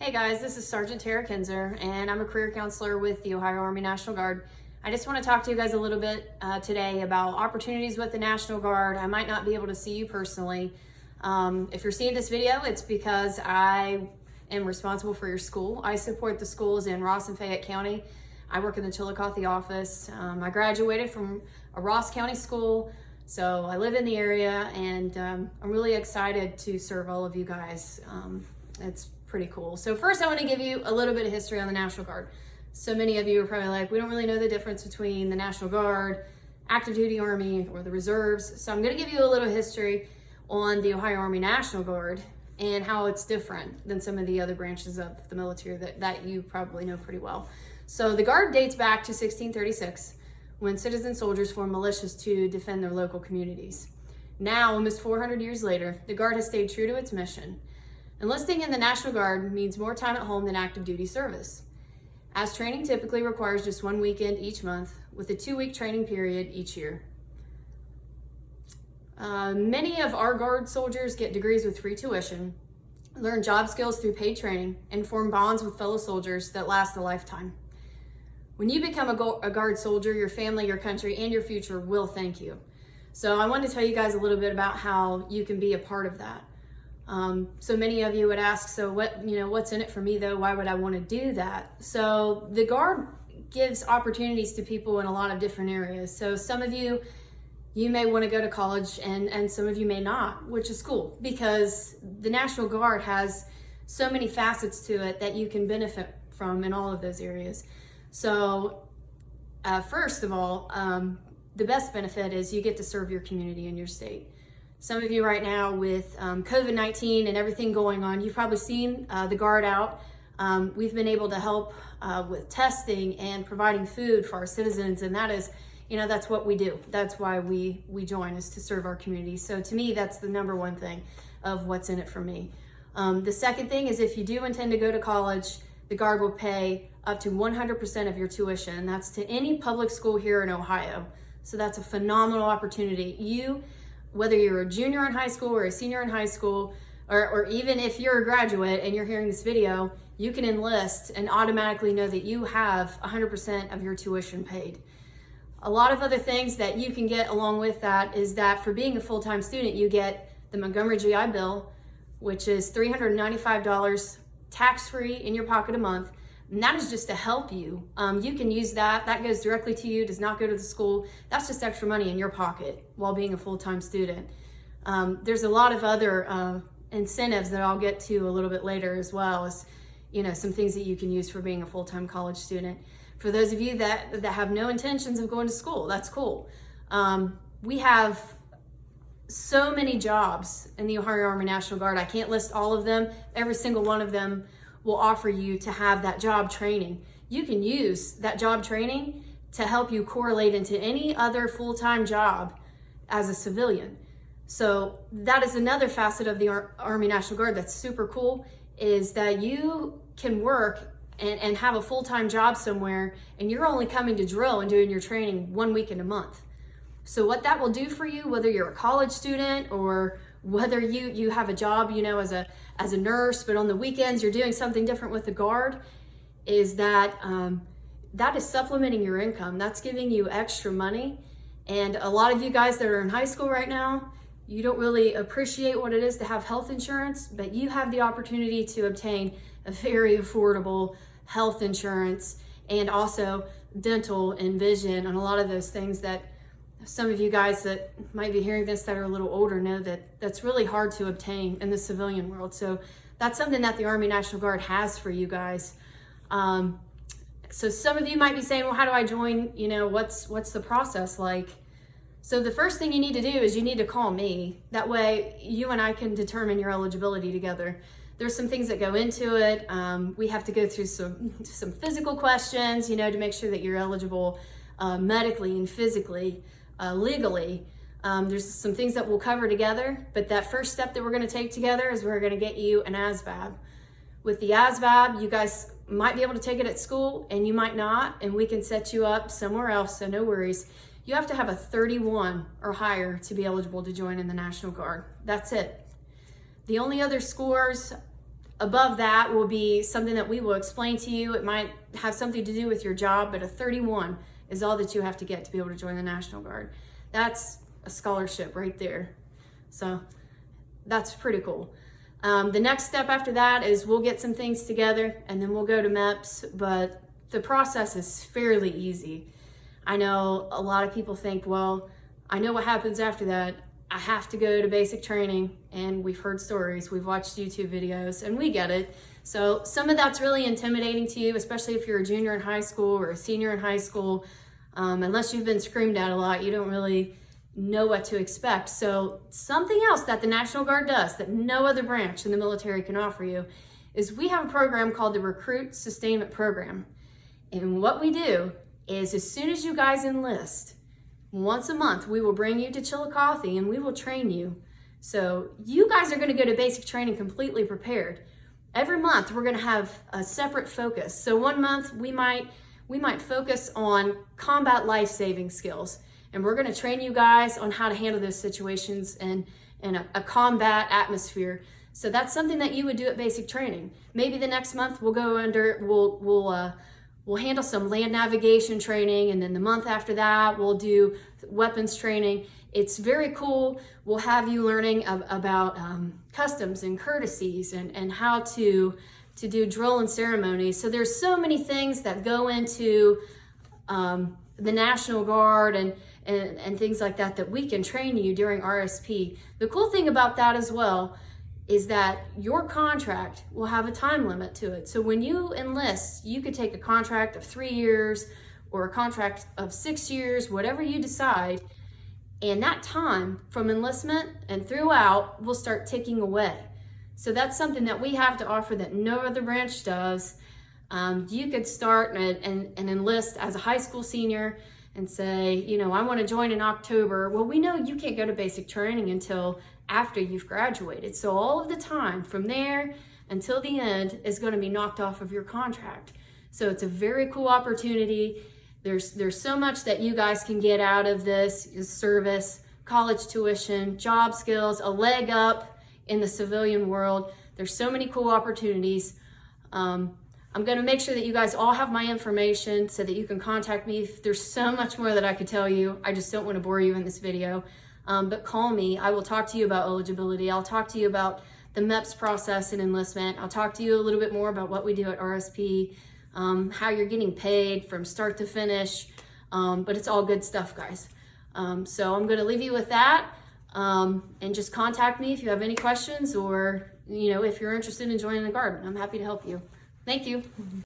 Hey guys, this is Sergeant Tara Kinzer, and I'm a career counselor with the Ohio Army National Guard. I just want to talk to you guys a little bit today about opportunities with the National Guard. I might not be able to see you personally. If you're seeing this video, it's because I am responsible for your school. I support the schools in Ross and Fayette County. I work in the Chillicothe office. I graduated from a Ross County school, so I live in the area, and I'm really excited to serve all of you guys. It's pretty cool. So first I want to give you a little bit of history on the National Guard. So many of you are probably like, we don't really know the difference between the National Guard, active duty Army, or the reserves. So I'm going to give you a little history on the Ohio Army National Guard and how it's different than some of the other branches of the military that you probably know pretty well. So the Guard dates back to 1636 when citizen soldiers formed militias to defend their local communities. Now, almost 400 years later, the Guard has stayed true to its mission. Enlisting in the National Guard means more time at home than active duty service, as training typically requires just one weekend each month with a 2-week training period each year. Many of our Guard soldiers get degrees with free tuition, learn job skills through paid training, and form bonds with fellow soldiers that last a lifetime. When you become a Guard soldier, your family, your country, and your future will thank you. So I wanted to tell you guys a little bit about how you can be a part of that. So many of you would ask, so what's in it for me though? Why would I want to do that? So the Guard gives opportunities to people in a lot of different areas. So some of you may want to go to college and some of you may not, which is cool because the National Guard has so many facets to it that you can benefit from in all of those areas. So first of all, the best benefit is you get to serve your community and your state. Some of you right now with COVID-19 and everything going on, you've probably seen the Guard out. We've been able to help with testing and providing food for our citizens, and that is, that's what we do. That's why we join, is to serve our community. So to me, that's the number one thing of what's in it for me. The second thing is if you do intend to go to college, the Guard will pay up to 100% of your tuition. That's to any public school here in Ohio. So that's a phenomenal opportunity. Whether you're a junior in high school or a senior in high school, or even if you're a graduate and you're hearing this video, you can enlist and automatically know that you have 100% of your tuition paid. A lot of other things that you can get along with that is that for being a full-time student, you get the Montgomery GI Bill, which is $395 tax-free in your pocket a month. And that is just to help you. You can use that. That goes directly to you, does not go to the school. That's just extra money in your pocket while being a full-time student. There's a lot of other incentives that I'll get to a little bit later, as well as, some things that you can use for being a full-time college student. For those of you that have no intentions of going to school, that's cool. We have so many jobs in the Ohio Army National Guard. I can't list all of them. Every single one of them will offer you to have that job training. You can use that job training to help you correlate into any other full-time job as a civilian. So that is another facet of the Army National Guard that's super cool, is that you can work and have a full-time job somewhere, and you're only coming to drill and doing your training 1 week in a month. So what that will do for you, whether you're a college student or whether you have a job, as a nurse, but on the weekends you're doing something different with the Guard, is that that is supplementing your income. That's giving you extra money. And a lot of you guys that are in high school right now, you don't really appreciate what it is to have health insurance, but you have the opportunity to obtain a very affordable health insurance, and also dental and vision, and a lot of those things that some of you guys that might be hearing this that are a little older know that that's really hard to obtain in the civilian world. So that's something that the Army National Guard has for you guys. So some of you might be saying, well, how do I join? What's the process like? So the first thing you need to do is you need to call me. That way you and I can determine your eligibility together. There's some things that go into it. We have to go through some physical questions, to make sure that you're eligible medically and physically. Legally. There's some things that we'll cover together, but that first step that we're going to take together is we're going to get you an ASVAB. With the ASVAB, you guys might be able to take it at school and you might not, and we can set you up somewhere else, so no worries. You have to have a 31 or higher to be eligible to join in the National Guard. That's it. The only other scores Above that will be something that we will explain to you. It might have something to do with your job, but a 31 is all that you have to get to be able to join the National Guard. That's a scholarship right there. So that's pretty cool. The next step after that is we'll get some things together and then we'll go to MEPS, but the process is fairly easy. I know a lot of people think, well, I know what happens after that. I have to go to basic training, and we've heard stories, we've watched YouTube videos, and we get it. So some of that's really intimidating to you, especially if you're a junior in high school or a senior in high school. Unless you've been screamed at a lot, you don't really know what to expect. So something else that the National Guard does that no other branch in the military can offer you is we have a program called the Recruit Sustainment Program. And what we do is as soon as you guys enlist, once a month, we will bring you to Chillicothe and we will train you. So you guys are going to go to basic training completely prepared. Every month, we're going to have a separate focus. So one month, we might focus on combat life-saving skills. And we're going to train you guys on how to handle those situations in a combat atmosphere. So that's something that you would do at basic training. Maybe the next month, we'll handle some land navigation training, and then the month after that, we'll do weapons training. It's very cool. We'll have you learning about customs and courtesies and how to do drill and ceremony. So there's so many things that go into the National Guard and things like that we can train you during RSP. The cool thing about that as well is that your contract will have a time limit to it. So when you enlist, you could take a contract of 3 years or a contract of 6 years, whatever you decide, and that time from enlistment and throughout will start ticking away. So that's something that we have to offer that no other branch does. You could start and enlist as a high school senior and say, I want to join in October. Well, we know you can't go to basic training until after you've graduated. So all of the time from there until the end is going to be knocked off of your contract. So it's a very cool opportunity. There's so much that you guys can get out of this: service, college tuition, job skills, a leg up in the civilian world. There's so many cool opportunities. I'm going to make sure that you guys all have my information so that you can contact me. There's so much more that I could tell you. I just don't want to bore you in this video. But call me. I will talk to you about eligibility. I'll talk to you about the MEPS process and enlistment. I'll talk to you a little bit more about what we do at RSP, how you're getting paid from start to finish. But it's all good stuff, guys. So I'm going to leave you with that. And just contact me if you have any questions or, if you're interested in joining the Guard. I'm happy to help you. Thank you.